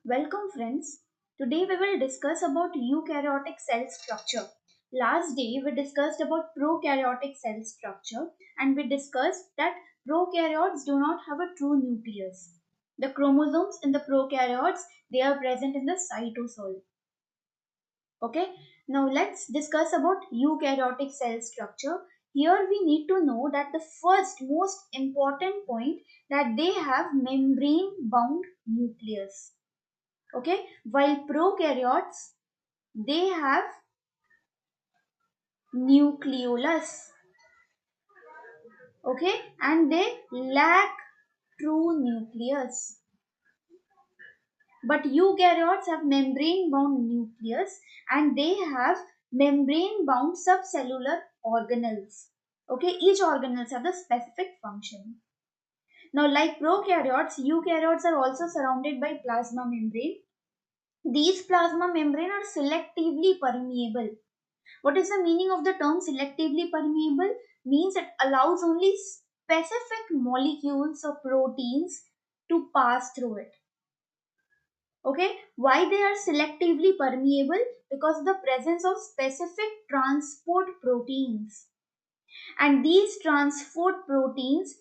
Welcome friends. Today we will discuss about eukaryotic cell structure. Last day we discussed about prokaryotic cell structure and we discussed that prokaryotes do not have a true nucleus. The chromosomes in the prokaryotes, they are present in the cytosol. Okay, now let's discuss about eukaryotic cell structure. Here we need to know that the first most important point that they have membrane bound nucleus. Okay, while prokaryotes, they have nucleolus. Okay, and they lack true nucleus. But eukaryotes have membrane bound nucleus and they have membrane bound subcellular organelles. Okay, each organelles have the specific function. Now, like prokaryotes, eukaryotes are also surrounded by plasma membrane. These plasma membrane are selectively permeable. What is the meaning of the term selectively permeable? Means it allows only specific molecules or proteins to pass through it. Okay, why they are selectively permeable? Because of the presence of specific transport proteins. And these transport proteins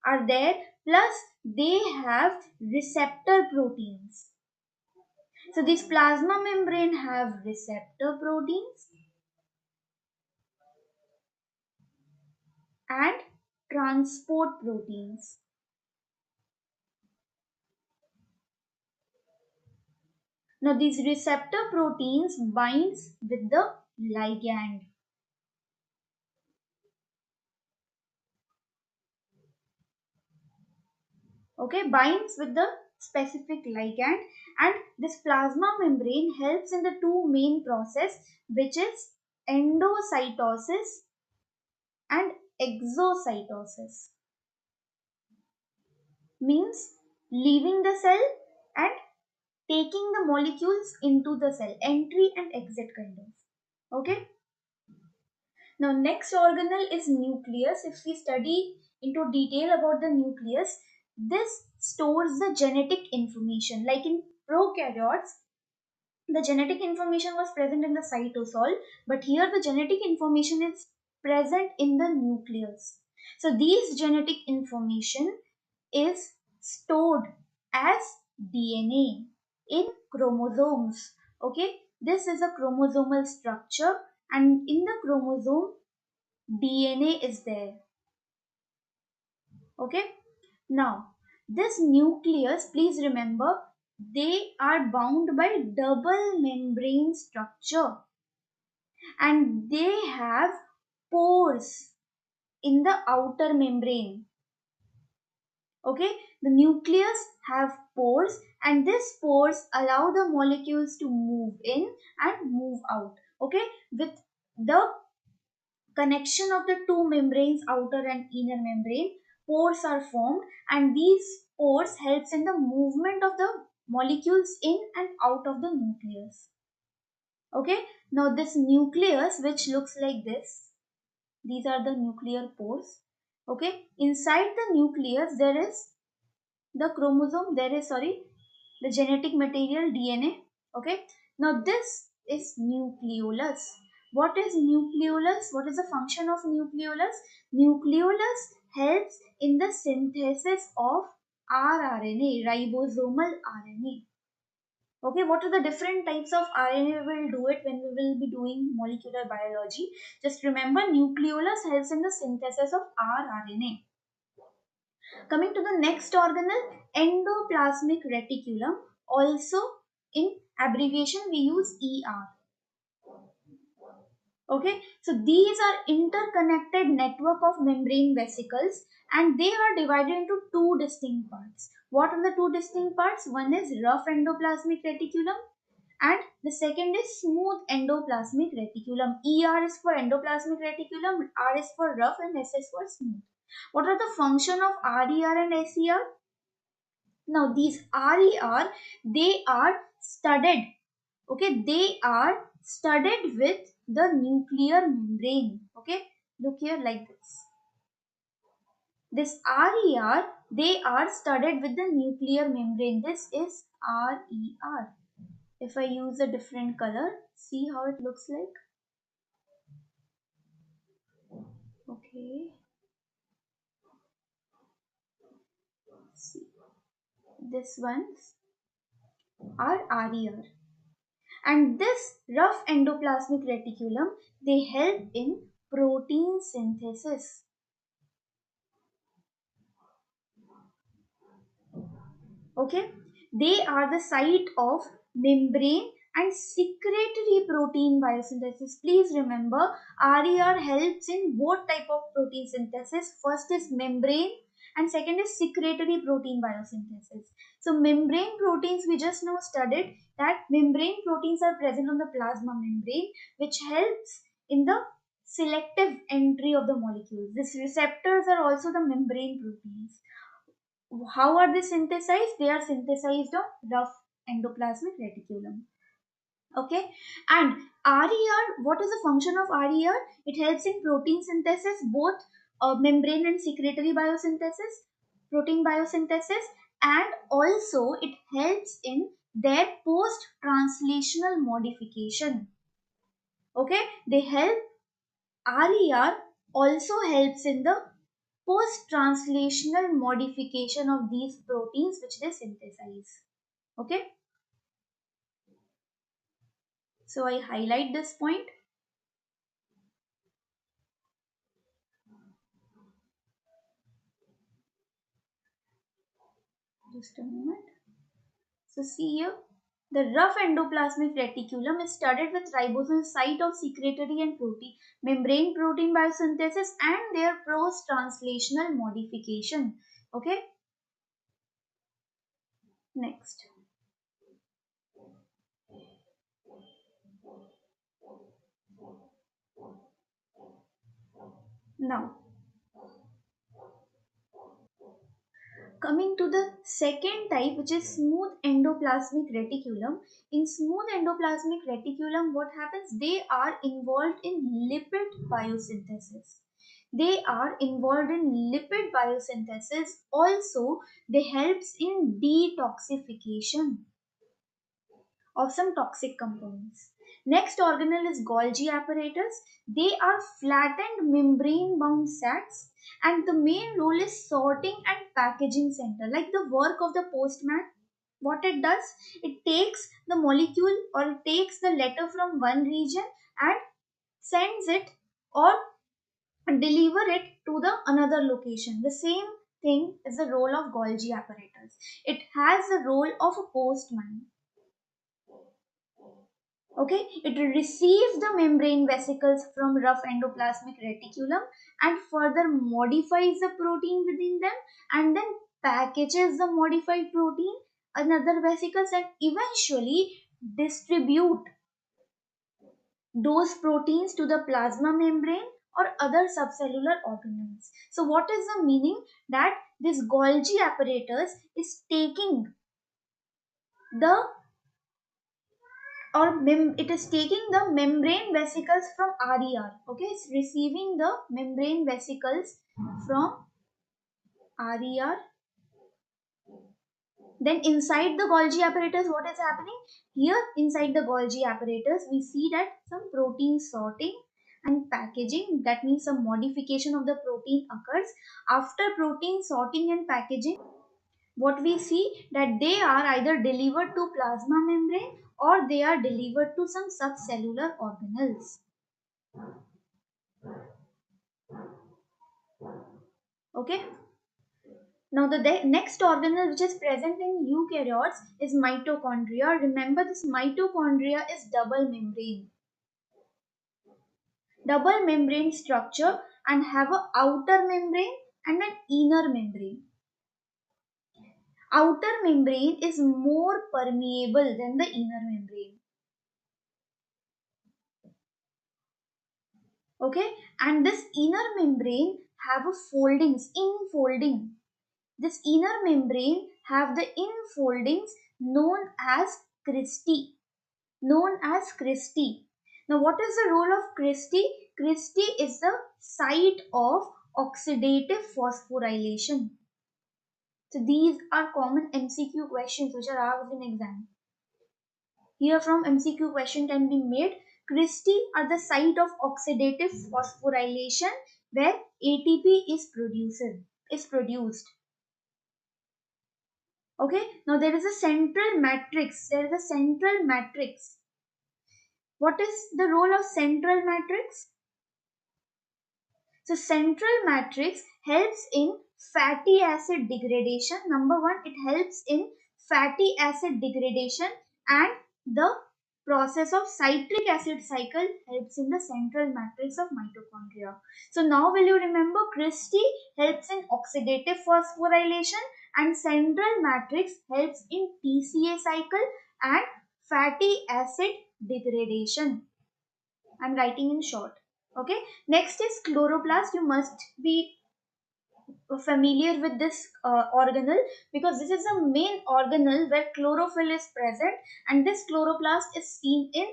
are there, plus they have receptor proteins. So these plasma membrane have receptor proteins and transport proteins. Now these receptor proteins binds with the ligand. Okay, binds with the specific ligand, and this plasma membrane helps in the two main process, which is endocytosis and exocytosis. Means leaving the cell and taking the molecules into the cell, entry and exit kind of. Okay. Now next organelle is nucleus. If we study into detail about the nucleus, this stores the genetic information. Like in prokaryotes, the genetic information was present in the cytosol, but here the genetic information is present in the nucleus. So these genetic information is stored as DNA in chromosomes. Okay, this is a chromosomal structure, and in the chromosome DNA is there. Okay, now this nucleus, please remember, they are bound by double membrane structure and they have pores in the outer membrane. Okay, the nucleus have pores and these pores allow the molecules to move in and move out. Okay, with the connection of the two membranes, outer and inner membrane, pores are formed and these pores helps in the movement of the molecules in and out of the nucleus. Okay, now this nucleus, which looks like this, these are the nuclear pores. Okay, inside the nucleus there is the chromosome, the genetic material DNA. Okay, now this is nucleolus. What is nucleolus? What is the function of nucleolus? Nucleolus helps in the synthesis of rRNA, ribosomal RNA. Okay, what are the different types of RNA? We will do it when we will be doing molecular biology. Just remember, nucleolus helps in the synthesis of rRNA. Coming to the next organelle, endoplasmic reticulum. Also in abbreviation we use ER. Okay, so these are interconnected network of membrane vesicles and they are divided into two distinct parts. What are the two distinct parts? One is rough endoplasmic reticulum and the second is smooth endoplasmic reticulum. ER is for endoplasmic reticulum, R is for rough and S is for smooth. What are the function of RER and SER? Now these RER, they are studded. Okay, they are studded with the nuclear membrane. Okay, look here like this. This RER, they are studded with the nuclear membrane. This is RER. If I use a different color, see how it looks like. Okay, see, this ones are RER. And this rough endoplasmic reticulum, they help in protein synthesis. Okay, they are the site of membrane and secretory protein biosynthesis. Please remember, RER helps in both type of protein synthesis. First is membrane and second is secretory protein biosynthesis. So membrane proteins, we just now studied that membrane proteins are present on the plasma membrane, which helps in the selective entry of the molecules. These receptors are also the membrane proteins. How are they synthesized? They are synthesized on rough endoplasmic reticulum. Okay, and RER, what is the function of RER? It helps in protein synthesis, both membrane and secretory biosynthesis, protein biosynthesis, and also it helps in their post translational modification. Okay, they help. RER also helps in the post-translational modification of these proteins which they synthesize. Okay, so I highlight this point. Just a moment. So see here, the rough endoplasmic reticulum is studded with ribosomal site of secretory and protein, membrane protein biosynthesis and their post-translational modification. Okay, next. Now, coming to the second type, which is smooth endoplasmic reticulum. In smooth endoplasmic reticulum, what happens? They are involved in lipid biosynthesis. They are involved in lipid biosynthesis. Also, they helps in detoxification of some toxic components. Next organelle is Golgi apparatus. They are flattened membrane bound sacs and the main role is sorting and packaging center, like the work of the postman. What it does, it takes the molecule or it takes the letter from one region and sends it or deliver it to the another location. The same thing is the role of Golgi apparatus. It has the role of a postman. Okay, it receives the membrane vesicles from rough endoplasmic reticulum and further modifies the protein within them and then packages the modified protein in other vesicles and eventually distribute those proteins to the plasma membrane or other subcellular organelles. So what is the meaning? That this Golgi apparatus is taking the it is taking the membrane vesicles from RER. Okay, it's receiving the membrane vesicles from RER. Then inside the Golgi apparatus, what is happening? Here inside the Golgi apparatus, we see that some protein sorting and packaging, that means some modification of the protein occurs. After protein sorting and packaging, what we see that they are either delivered to plasma membrane or they are delivered to some subcellular organelles. Okay. Now the next organelle which is present in eukaryotes is mitochondria. Remember, this mitochondria is double membrane structure and have a outer membrane and an inner membrane. Outer membrane is more permeable than the inner membrane. Okay, and this inner membrane have a infolding. This inner membrane have the infoldings known as cristae. Now what is the role of cristae? Cristae is the site of oxidative phosphorylation. So these are common MCQ questions which are asked in exam. Here from MCQ question can be made. Cristae are the site of oxidative phosphorylation where ATP is produced. Okay, now there is a central matrix. What is the role of central matrix? So central matrix helps in fatty acid degradation. Number one, it helps in fatty acid degradation, and the process of citric acid cycle helps in the central matrix of mitochondria. So now will you remember, Cristae helps in oxidative phosphorylation and central matrix helps in TCA cycle and fatty acid degradation. I'm writing in short. Okay, next is chloroplast. You must be familiar with this organelle, because this is the main organelle where chlorophyll is present, and this chloroplast is seen in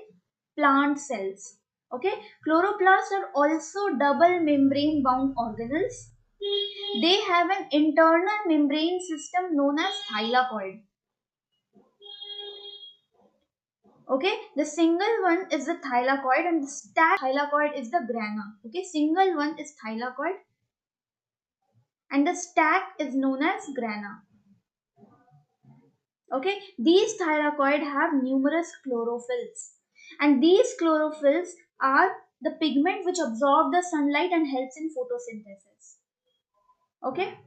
plant cells. Okay, chloroplasts are also double membrane bound organelles. They have an internal membrane system known as thylakoid. Okay, the single one is the thylakoid and the stacked thylakoid is the grana. Okay, single one is thylakoid and the stack is known as grana. Okay, these thylakoid have numerous chlorophylls, and these chlorophylls are the pigment which absorb the sunlight and helps in photosynthesis. Okay,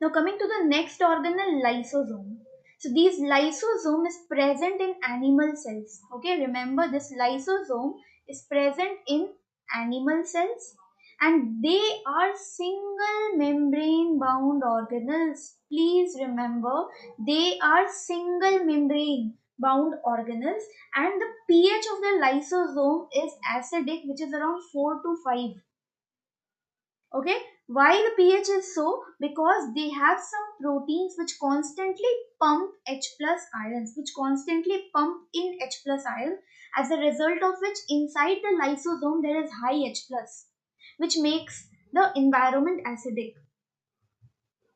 now coming to the next organelle, lysosome. So these lysosome is present in animal cells. Okay, remember this lysosome is present in animal cells and they are single membrane bound organelles. Please remember, they are single membrane bound organelles and the pH of the lysosome is acidic, which is around 4 to 5. Okay, why the pH is so? Because they have some proteins which constantly pump H plus ions, in H plus ion, as a result of which inside the lysosome there is high H plus, which makes the environment acidic.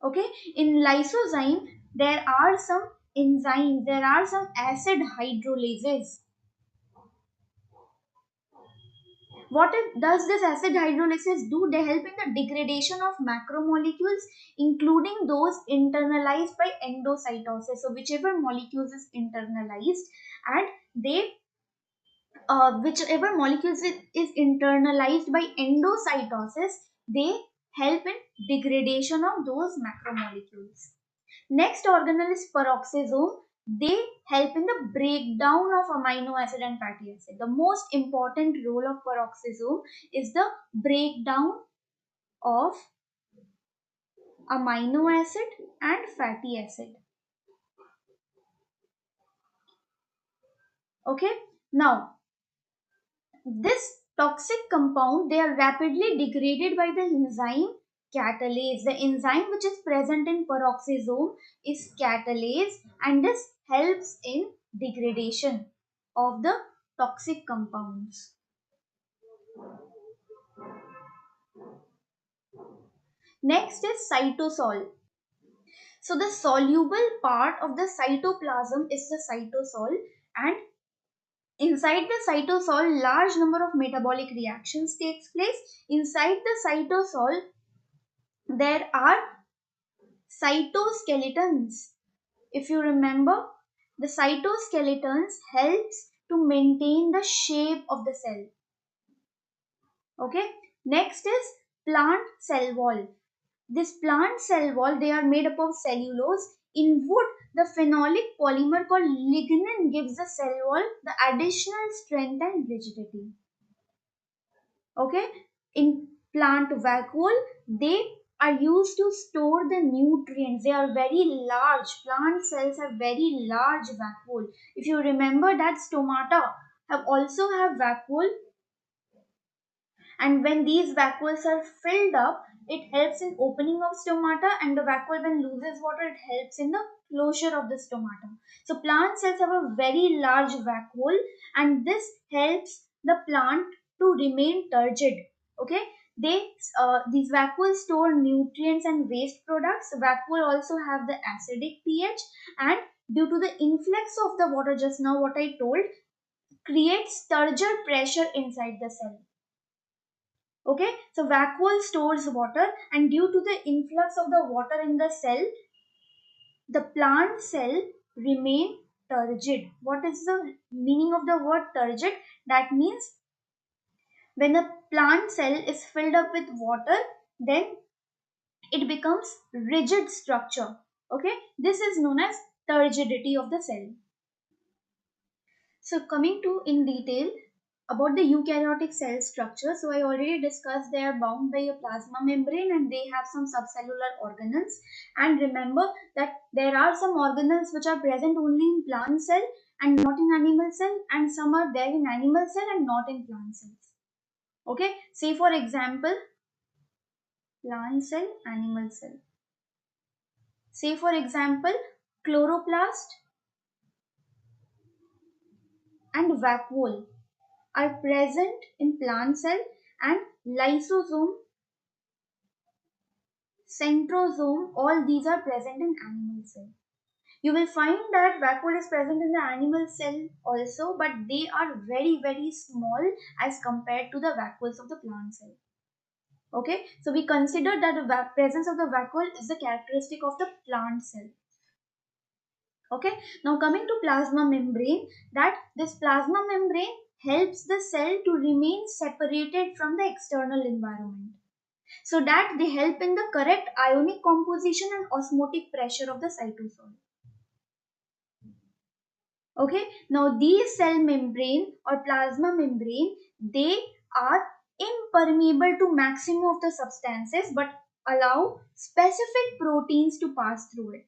Okay, in lysozyme there are some enzymes, there are some acid hydrolases. What does this acid hydrolysis do? They help in the degradation of macromolecules, including those internalized by endocytosis. So whichever molecules is internalized, and they whichever molecules is internalized by endocytosis, they help in degradation of those macromolecules. Next organelle is peroxisome. They help in the breakdown of amino acid and fatty acid. The most important role of peroxisome is the breakdown of amino acid and fatty acid. Okay, now this toxic compound, they are rapidly degraded by the enzyme catalase. The enzyme which is present in peroxisome is catalase, and this helps in degradation of the toxic compounds. Next is cytosol. So the soluble part of the cytoplasm is the cytosol, and inside the cytosol large number of metabolic reactions takes place. Inside the cytosol there are cytoskeletons. If you remember, the cytoskeletons helps to maintain the shape of the cell. Okay, next is plant cell wall. This plant cell wall, they are made up of cellulose. In wood, the phenolic polymer called lignin gives the cell wall the additional strength and rigidity. Okay, in plant vacuole, they are used to store the nutrients. They are very large. Plant cells have very large vacuole. If you remember that stomata also have vacuole, and when these vacuoles are filled up, it helps in opening of stomata, and the vacuole when loses water, it helps in the closure of the stomata. So plant cells have a very large vacuole, and this helps the plant to remain turgid. Okay, These vacuoles store nutrients and waste products. Vacuole also have the acidic pH, and due to the influx of the water, just now what I told, creates turgor pressure inside the cell. Okay, so vacuole stores water, and due to the influx of the water in the cell, the plant cell remain turgid. What is the meaning of the word turgid? That means when a plant cell is filled up with water, then it becomes rigid structure. Okay, this is known as turgidity of the cell. So coming to in detail about the eukaryotic cell structure, so I already discussed they are bound by a plasma membrane and they have some subcellular organelles. And remember that there are some organelles which are present only in plant cell and not in animal cell, and some are there in animal cell and not in plant cells. Okay, say for example, plant cell, animal cell. Say for example, chloroplast and vacuole are present in plant cell, and lysosome, centrosome, all these are present in animal cell. You will find that vacuole is present in the animal cell also, but they are very small as compared to the vacuoles of the plant cell. Okay, so we consider that the presence of the vacuole is the characteristic of the plant cell. Okay, now coming to plasma membrane, that this plasma membrane helps the cell to remain separated from the external environment, so that they help in the correct ionic composition and osmotic pressure of the cytosol. Okay, now these cell membrane or plasma membrane, they are impermeable to maximum of the substances but allow specific proteins to pass through it.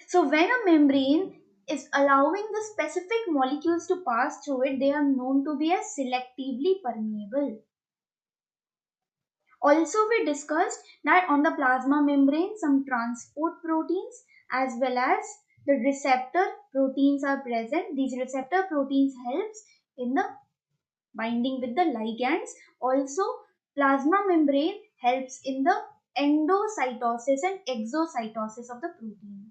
So when a membrane is allowing the specific molecules to pass through it, they are known to be as selectively permeable. Also, we discussed that on the plasma membrane, some transport proteins as well as the receptor proteins are present. These receptor proteins helps in the binding with the ligands. Also, plasma membrane helps in the endocytosis and exocytosis of the protein.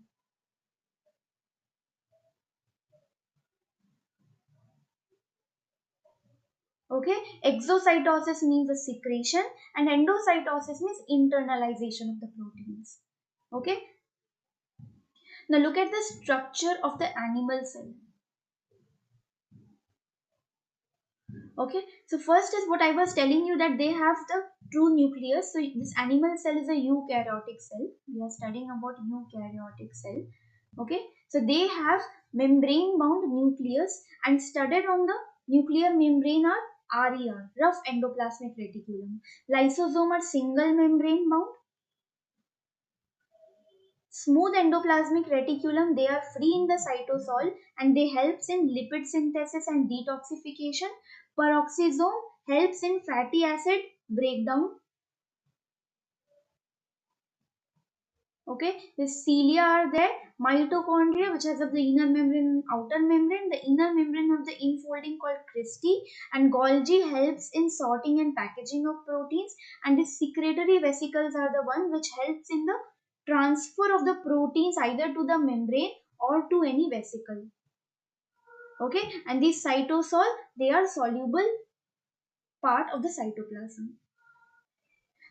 Okay, exocytosis means the secretion and endocytosis means internalization of the proteins. Okay, now look at the structure of the animal cell. Okay, so first is what I was telling you, that they have the true nucleus. So this animal cell is a eukaryotic cell. We are studying about eukaryotic cell. Okay, so they have membrane bound nucleus, and studded on the nuclear membrane are RER, rough endoplasmic reticulum. Lysosome are single membrane bound. Smooth endoplasmic reticulum, they are free in the cytosol and they helps in lipid synthesis and detoxification. Peroxisome helps in fatty acid breakdown. Okay, the cilia are there. Mitochondria, which has of the inner membrane and outer membrane. The inner membrane of the infolding called cristae, and Golgi helps in sorting and packaging of proteins. And the secretory vesicles are the one which helps in the transfer of the proteins either to the membrane or to any vesicle. Okay, and these cytosol, they are soluble part of the cytoplasm.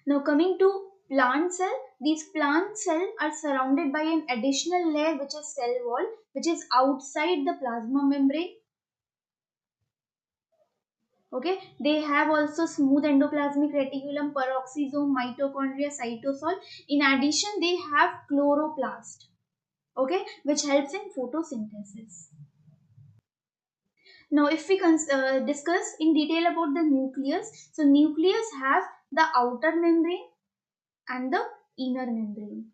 Now coming to plant cell, these plant cells are surrounded by an additional layer which is cell wall, which is outside the plasma membrane. Okay, they have also smooth endoplasmic reticulum, peroxisome, mitochondria, cytosol. In addition, they have chloroplast, okay, which helps in photosynthesis. Now, if we discuss in detail about the nucleus, so nucleus have the outer membrane and the inner membrane.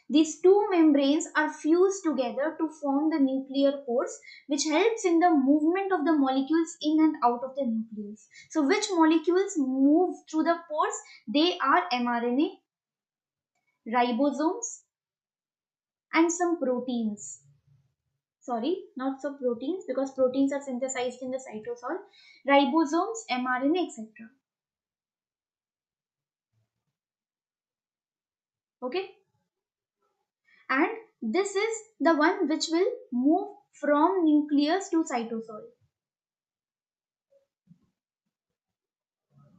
These two membranes are fused together to form the nuclear pores, which helps in the movement of the molecules in and out of the nucleus. So which molecules move through the pores? They are mRNA, ribosomes, and some proteins. sorry, not so proteins, because proteins are synthesized in the cytosol, ribosomes, mRNA, etc. Okay, and this is the one which will move from nucleus to cytosol,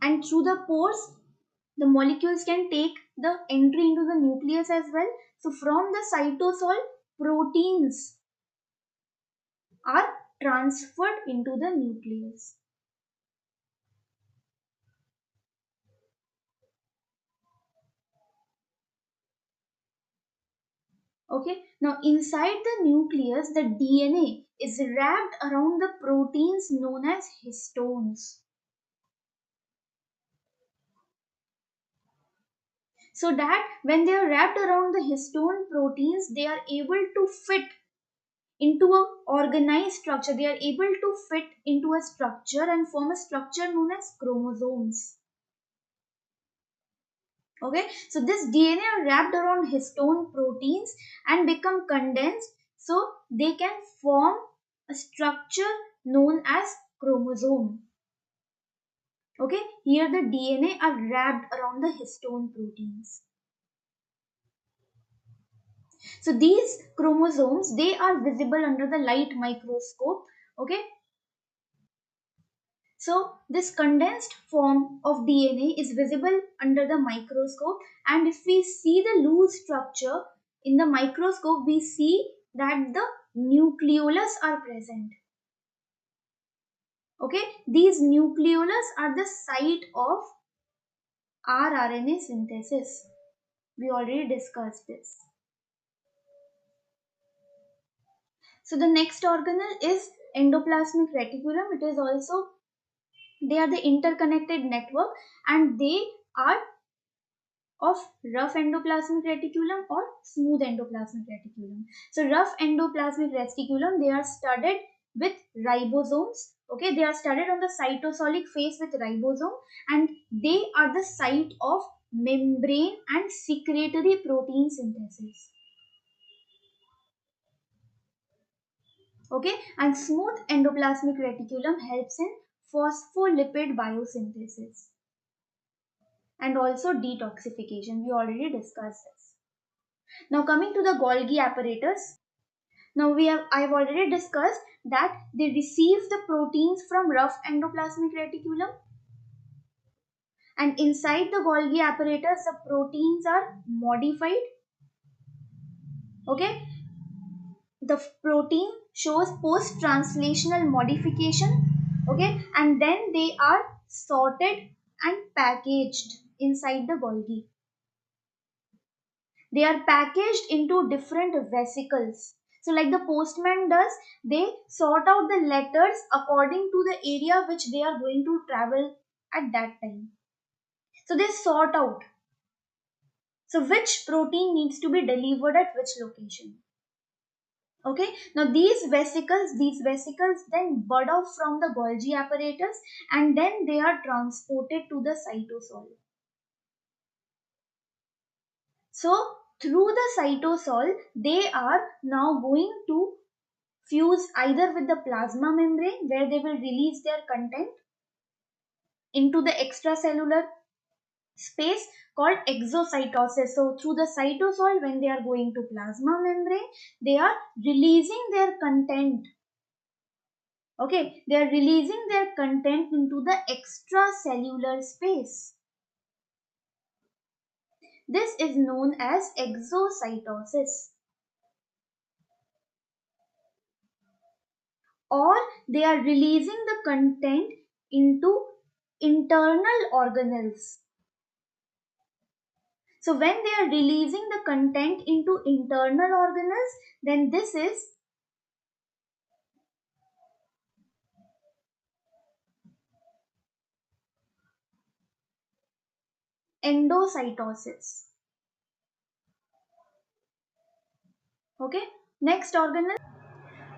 and through the pores the molecules can take the entry into the nucleus as well. So from the cytosol, proteins are transferred into the nucleus. Okay, now inside the nucleus, the DNA is wrapped around the proteins known as histones. So that when they are wrapped around the histone proteins, they are able to fit into a organized structure. They are able to fit into a structure and form a structure known as chromosomes. Okay, so this DNA are wrapped around histone proteins and become condensed, so they can form a structure known as chromosome. Okay, here the DNA are wrapped around the histone proteins. So these chromosomes, they are visible under the light microscope. Okay, so this condensed form of DNA is visible under the microscope, and if we see the loose structure in the microscope, we see that the nucleolus are present. Okay, these nucleolus are the site of rRNA synthesis. We already discussed this. So the next organelle is endoplasmic reticulum. It is also, they are the interconnected network, and they are of rough endoplasmic reticulum or smooth endoplasmic reticulum. So rough endoplasmic reticulum, they are studded with ribosomes. Okay, they are studded on the cytosolic phase with ribosome, and they are the site of membrane and secretory protein synthesis. Okay, and smooth endoplasmic reticulum helps in phospholipid biosynthesis and also detoxification. We already discussed this. Now coming to the Golgi apparatus. Now I have already discussed that they receive the proteins from rough endoplasmic reticulum, and inside the Golgi apparatus the proteins are modified. Okay, the protein shows post-translational modification. Okay, and then they are sorted and packaged inside the Golgi. They are packaged into different vesicles. So like the postman does, they sort out the letters according to the area which they are going to travel at that time. So they sort out. So which protein needs to be delivered at which location. Okay, now these vesicles then bud off from the Golgi apparatus, and then they are transported to the cytosol. So through the cytosol, they are now going to fuse either with the plasma membrane, where they will release their content into the extracellular space called exocytosis. So through the cytosol, when they are going to plasma membrane, they are releasing their content. Okay, they are releasing their content into the extracellular space. This is known as exocytosis. Or they are releasing the content into internal organelles. So when they are releasing the content into internal organelles, then this is endocytosis. Okay, next organelle.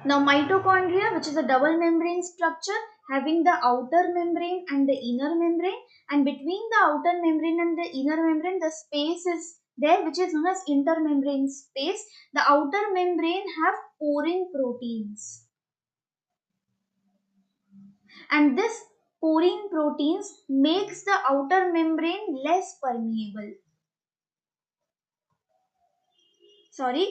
Now mitochondria, which is a double membrane structure having the outer membrane and the inner membrane, and between the outer membrane and the inner membrane the space is there which is known as intermembrane space. The outer membrane have porine proteins. And this porine proteins makes the outer membrane less permeable. Sorry,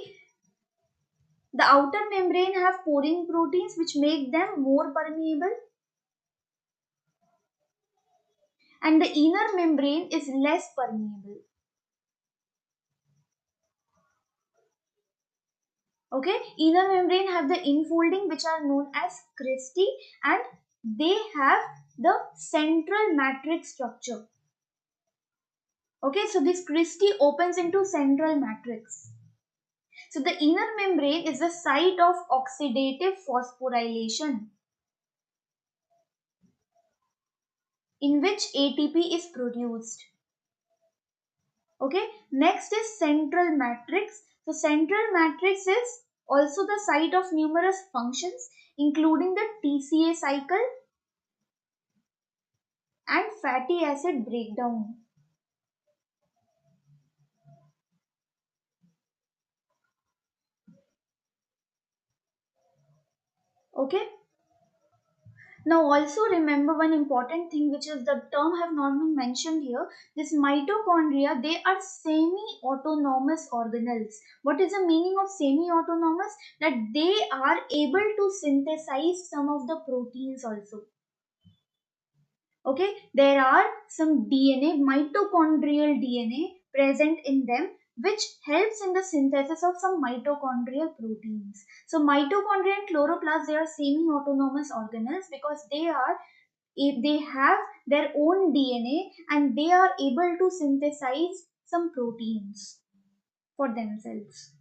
the outer membrane have porine proteins which make them more permeable, and the inner membrane is less permeable. Okay, inner membrane have the infolding which are known as cristae, and they have the central matrix structure. Okay, so this cristae opens into central matrix. So the inner membrane is the site of oxidative phosphorylation in which ATP is produced. Okay, next is central matrix. So central matrix is also the site of numerous functions including the TCA cycle and fatty acid breakdown. Okay. Now also remember one important thing, which is the term have not been mentioned here. This mitochondria, they are semi-autonomous organelles. What is the meaning of semi-autonomous? That they are able to synthesize some of the proteins also. Okay, there are some DNA, mitochondrial DNA present in them, which helps in the synthesis of some mitochondrial proteins. So mitochondria and chloroplasts, they are semi-autonomous organelles because they have their own DNA and they are able to synthesize some proteins for themselves.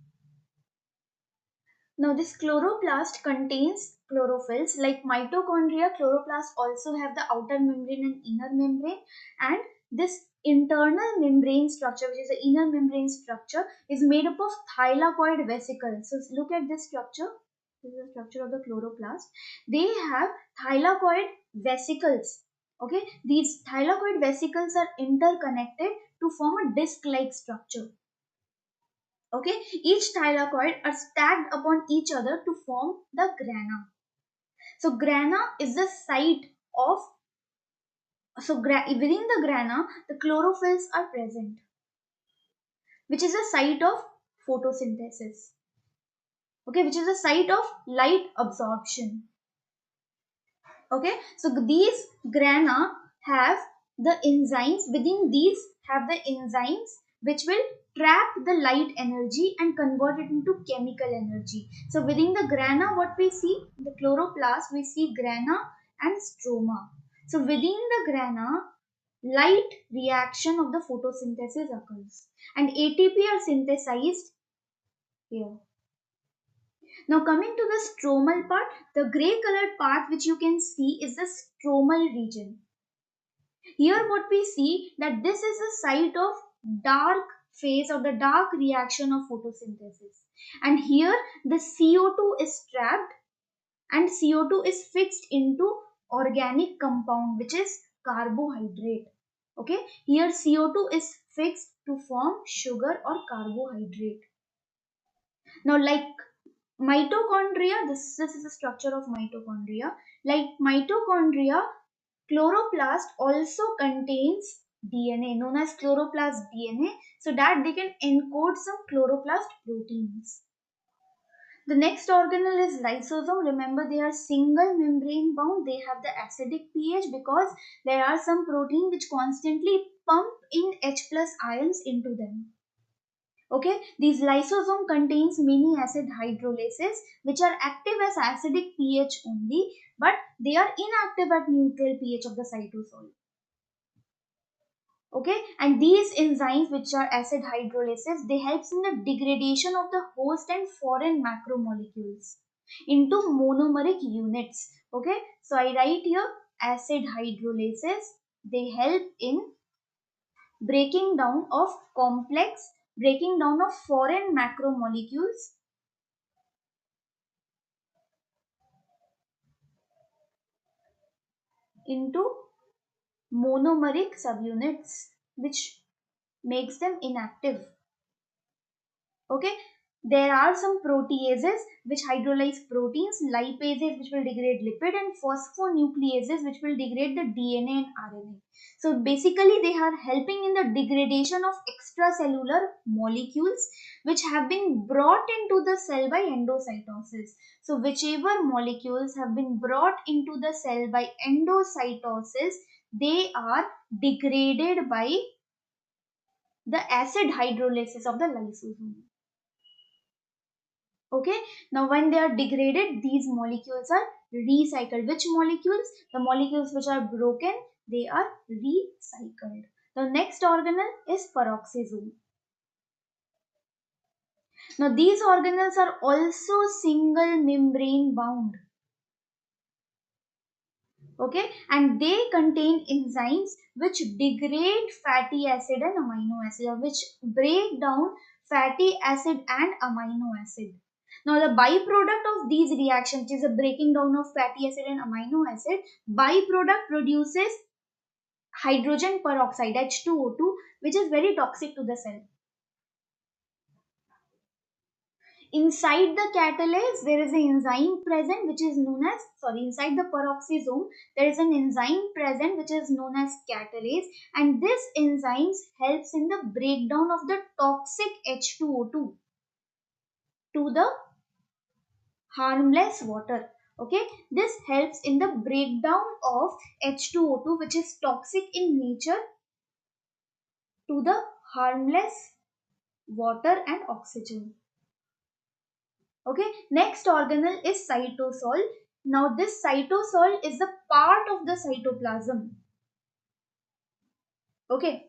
Now this chloroplast contains chlorophylls. Like mitochondria, chloroplasts also have the outer membrane and inner membrane, and this internal membrane structure, which is the inner membrane structure, is made up of thylakoid vesicles. So look at this structure. This is the structure of the chloroplast. They have thylakoid vesicles. Okay, these thylakoid vesicles are interconnected to form a disc-like structure. Okay, each thylakoid are stacked upon each other to form the grana. So grana is the site of, within the grana the chlorophylls are present, which is the site of photosynthesis. Okay, which is the site of light absorption. Okay, so these grana have the enzymes. Within these have the enzymes which will trap the light energy and convert it into chemical energy. So within the grana, what we see, the chloroplast, we see grana and stroma. So within the grana, light reaction of the photosynthesis occurs and ATP are synthesized here. Now coming to the stromal part, the grey colored part which you can see is the stromal region. Here what we see, that this is the site of dark phase or the dark reaction of photosynthesis. And here the CO2 is trapped and CO2 is fixed into organic compound which is carbohydrate. Okay, here CO2 is fixed to form sugar or carbohydrate. Now like mitochondria, this is the structure of mitochondria. Like mitochondria, chloroplast also contains DNA known as chloroplast DNA, so that they can encode some chloroplast proteins. The next organelle is lysosome. Remember, they are single membrane bound. They have the acidic pH because there are some protein which constantly pump in H plus ions into them. Okay, these lysosome contains many acid hydrolases which are active as acidic pH only, but they are inactive at neutral pH of the cytosol. Okay, and these enzymes which are acid hydrolases, they helps in the degradation of the host and foreign macromolecules into monomeric units. Okay, so I write here acid hydrolases, they help in breaking down of breaking down of foreign macromolecules into monomeric subunits, which makes them inactive. Okay, There are some proteases which hydrolyze proteins, lipases which will degrade lipid, and phosphonucleases which will degrade the DNA and RNA. So basically they are helping in the degradation of extracellular molecules which have been brought into the cell by endocytosis. So whichever molecules have been brought into the cell by endocytosis, they are degraded by the acid hydrolysis of the lysosome. Okay, now when they are degraded, these molecules are recycled. Which molecules? The molecules which are broken, they are recycled. The next organelle is peroxisome. Now these organelles are also single membrane bound. Okay, and they contain enzymes which degrade fatty acid and amino acid, or which break down fatty acid and amino acid. Now the byproduct of these reactions is a breaking down of fatty acid and amino acid. Byproduct produces hydrogen peroxide, H2O2, which is very toxic to the cell. Inside the catalase, there is an enzyme present which is known as, inside the peroxisome, there is an enzyme present which is known as catalase, and this enzyme helps in the breakdown of the toxic H2O2 to the harmless water. Okay, this helps in the breakdown of H2O2 which is toxic in nature to the harmless water and oxygen. Okay, next organelle is cytosol. Now this cytosol is a part of the cytoplasm. Okay,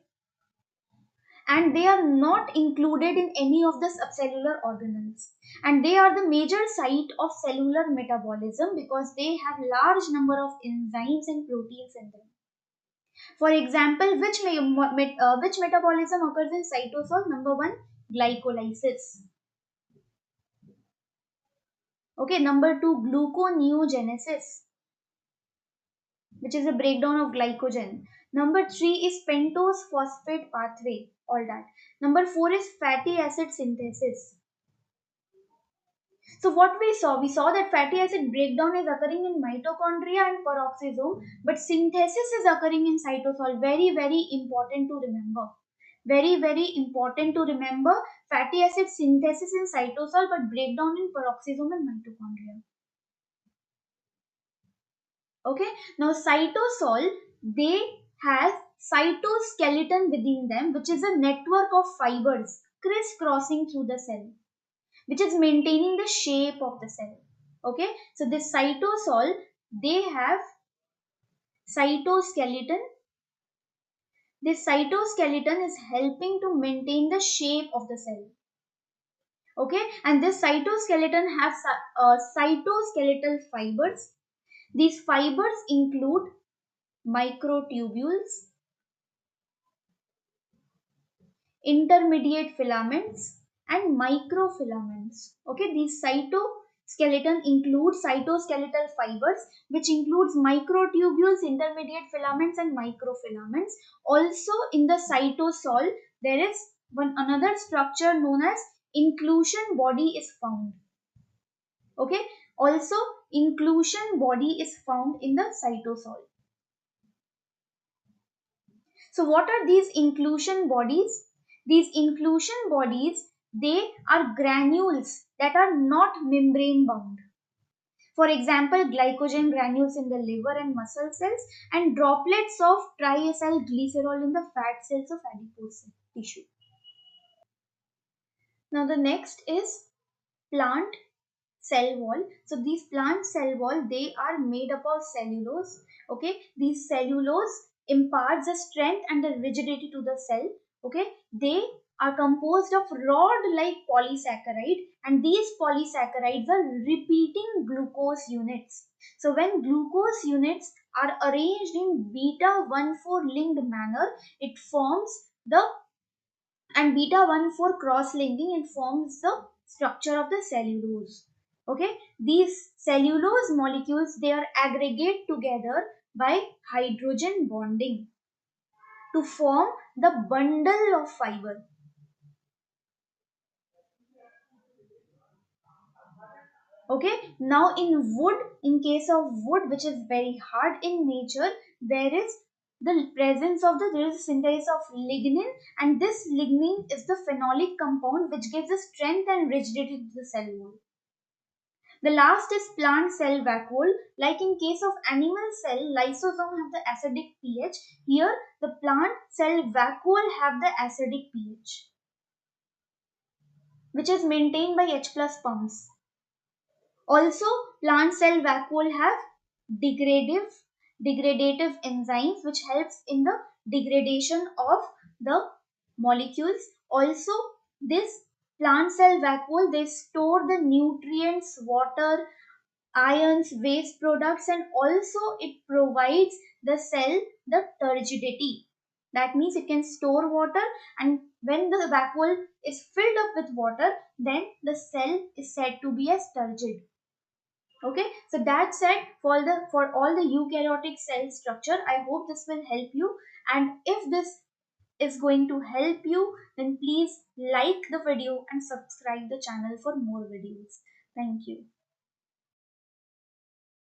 and they are not included in any of the subcellular organelles, and they are the major site of cellular metabolism because they have large number of enzymes and proteins in them. For example, which metabolism occurs in cytosol? Number one, glycolysis. Okay, number two, gluconeogenesis, which is a breakdown of glycogen. Number three is pentose phosphate pathway, all that. Number four is fatty acid synthesis. So what we saw that fatty acid breakdown is occurring in mitochondria and peroxisome, but synthesis is occurring in cytosol. Very, very important to remember. Very, very important to remember. Fatty acid synthesis in cytosol, but breakdown in peroxisome and mitochondria. Okay, now cytosol, they have cytoskeleton within them, which is a network of fibers crisscrossing through the cell, which is maintaining the shape of the cell. Okay, so this cytosol, they have cytoskeleton. This cytoskeleton is helping to maintain the shape of the cell. Okay, and this cytoskeleton has cytoskeletal fibers. These fibers include microtubules, intermediate filaments, and microfilaments. Okay, these cytoskeleton includes cytoskeletal fibers, which includes microtubules, intermediate filaments, and microfilaments. Also in the cytosol, there is another structure known as inclusion body is found. Okay, also inclusion body is found in the cytosol. So what are these inclusion bodies? These inclusion bodies, they are granules that are not membrane bound. For example, glycogen granules in the liver and muscle cells, and droplets of triacylglycerol in the fat cells of adipose tissue. Now the next is plant cell wall. So these plant cell wall, they are made up of cellulose. Okay, these cellulose imparts the strength and the rigidity to the cell. Okay, they are composed of rod like polysaccharide, and these polysaccharides are repeating glucose units. So when glucose units are arranged in beta 1,4 linked manner, it forms the, and beta 1,4 cross linking, it forms the structure of the cellulose. Okay, these cellulose molecules, they are aggregate together by hydrogen bonding to form the bundle of fiber. Okay, now in wood, in case of wood, which is very hard in nature, there is the presence of there is a synthesis of lignin, and this lignin is the phenolic compound which gives a strength and rigidity to the cell wall. The last is plant cell vacuole. Like in case of animal cell, lysosome have the acidic pH. Here, the plant cell vacuole have the acidic pH, which is maintained by H plus pumps. Also, plant cell vacuole have degradative enzymes which helps in the degradation of the molecules. Also, this plant cell vacuole, they store the nutrients, water, ions, waste products, and also it provides the cell the turgidity. That means it can store water, and when the vacuole is filled up with water, then the cell is said to be as turgid. Okay, so that's it for all the eukaryotic cell structure. I hope this will help you, and if this is going to help you, then please like the video and subscribe the channel for more videos. Thank you.